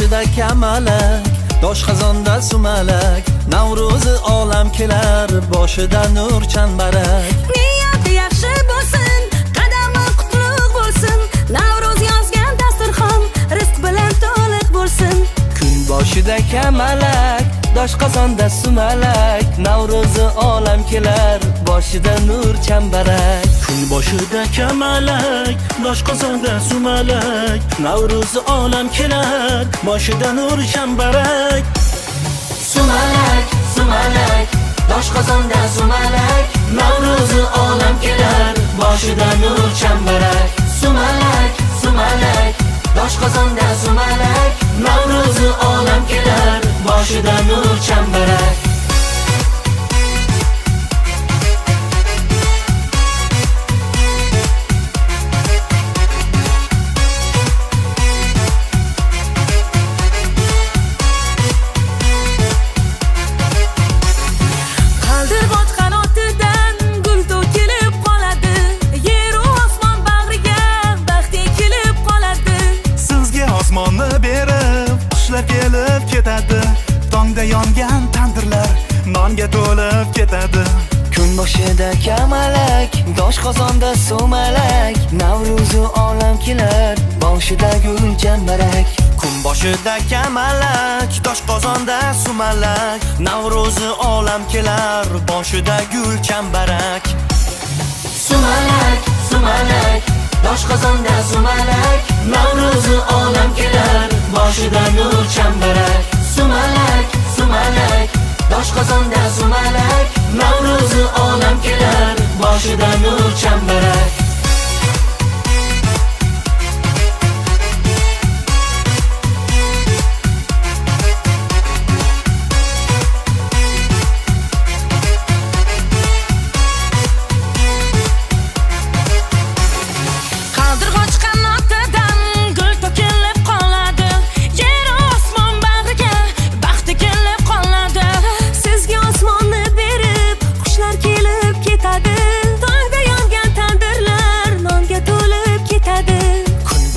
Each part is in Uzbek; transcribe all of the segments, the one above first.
boshida kamalak, doshqozonda sumalak, Navro'zi olam kelar, boshida nur chambarak. Niyati yaxshi bo'lsin, qadami qutlug' bo'lsin, Navro'z yozgan dasturxon rizq bilan to'liq bo'lsin. Kun boshida kamalak, doshqozonda sumalak, Navro'zi olam kelar, boshida nur chambarak. Kun boshida kamalak, doshqozonda sumalak, Navro'zi olam kelar, boshida nur chambarak. Sumalak, sumalak, doshqozonda sumalak, Navro'zi olam kelar, boshida nur chambarak. Sumalak, sumalak, doshqozonda sumalak, Navro'zi olam kelar, boshida nur chambarak. Kelib ketadi, tongda yongan tandirlar nonga to'lib ketadi. Kun boshida kamalak, doshqozonda sumalak, Navro'zi olam kelar, boshida gul chambarak. Kun boshida kamalak, doshqozonda sumalak, Navro'zi olam kelar, boshida gul chambarak. Sumalak, sumalak, doshqozonda sumalak, Navro'zi olam kelar, boshida nur chambarak. Sumalak, sumalak, doshqozonda sumalak, Navro'zi olam kelar, boshida nur chambarak.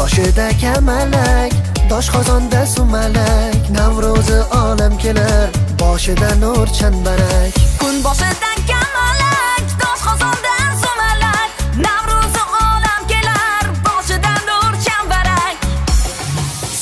Boshida kamalak, doshqozonda sumalak, Navro'zi olam kelar, boshida nur chambarak. Kun boshida kamalak, doshqozonda sumalak, Navro'zi olam kelar, boshida nur chambarak.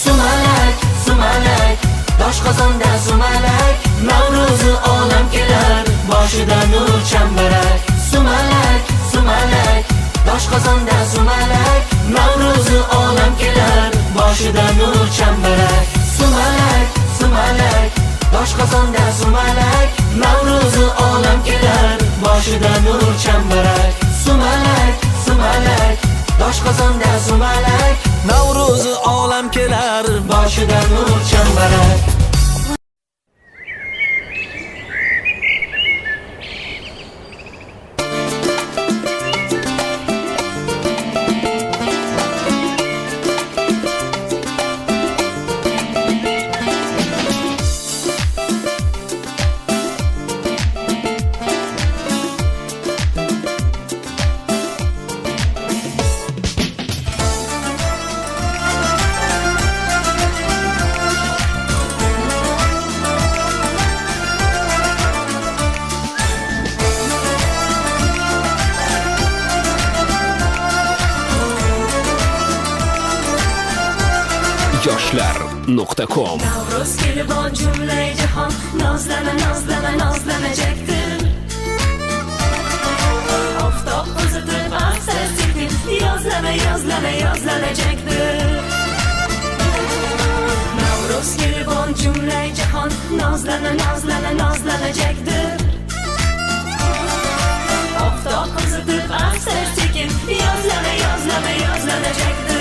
Sumalak, sumalak, doshqozonda sumalak, Navro'zi olam kelar, boshida nur chambarak. Sumalak, sumalak, doshqozonda sumalak, Navro'zi olam kelar, boshida nur chambarak. Sumalak, sumalak, doshqozonda sumalak, Navro'zi olam kelar, boshida nur chambarak. Sumalak, sumalak, doshqozonda sumalak, Navro'zi olam kelar, boshida nur chambarak. yoshlar.com Navro'z kelibon jumlay jahon, nozlana, nozlana, nozlanajakdir. Oftob uzatib aqsa sekin, yozlana, yozlana, yozlanajakdir. Navro'z kelibon jumlay jahon, nozlana, nozlana, nozlanajakdir. Oftob uzatib aqsa sekin, yozlana, yozlana, yozlanajakdir.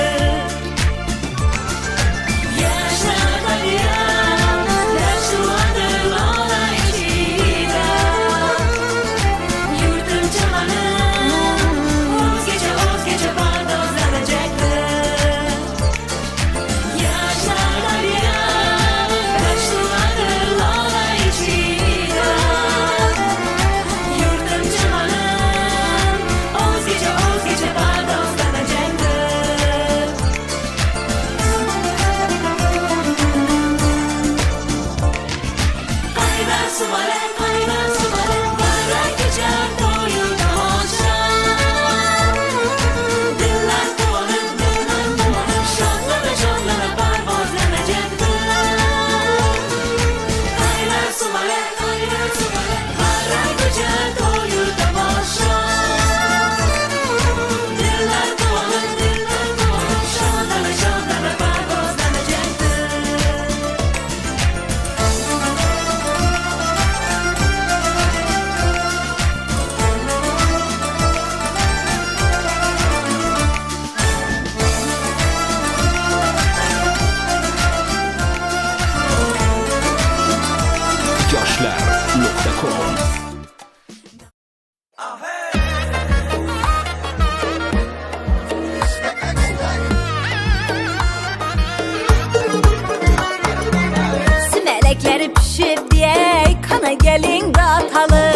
gökbekleri pişir diye kana gelin dağıtalı.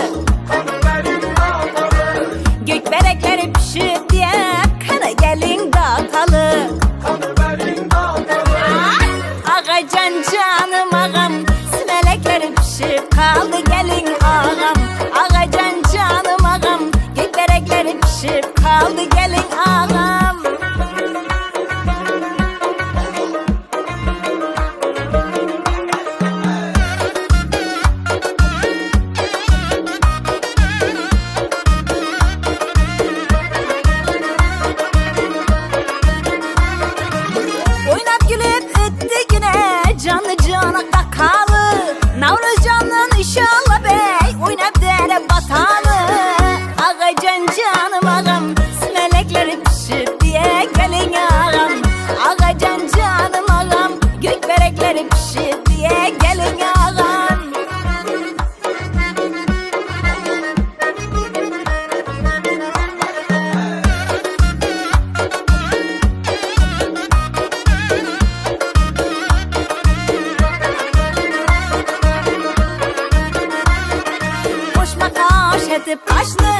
Gökberekleri pişir diye kana gelin dağıtalı. Ağacan canım ağam, simelekleri pişip kaldı gelin ağam. Ağacan canım ağam, gökberekleri pişip kaldı gelin ağam. Oynap gülüp öttü güne, canlı cana kakalı. Navruz canın inşallah bey, oynap dere batalı. Ağacan canım ağam, simelekleri pişir diye gelin ağam. Ağacan canım ağam, gökberekleri pişir diye gelin ağam. Koşma kaş etip kaşlı,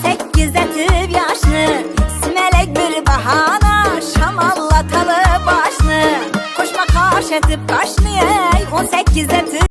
18 etip yaşlı. Simelek bir bahana, şamallatalı başlı. Koşma kaş etip kaşlı, 18 etip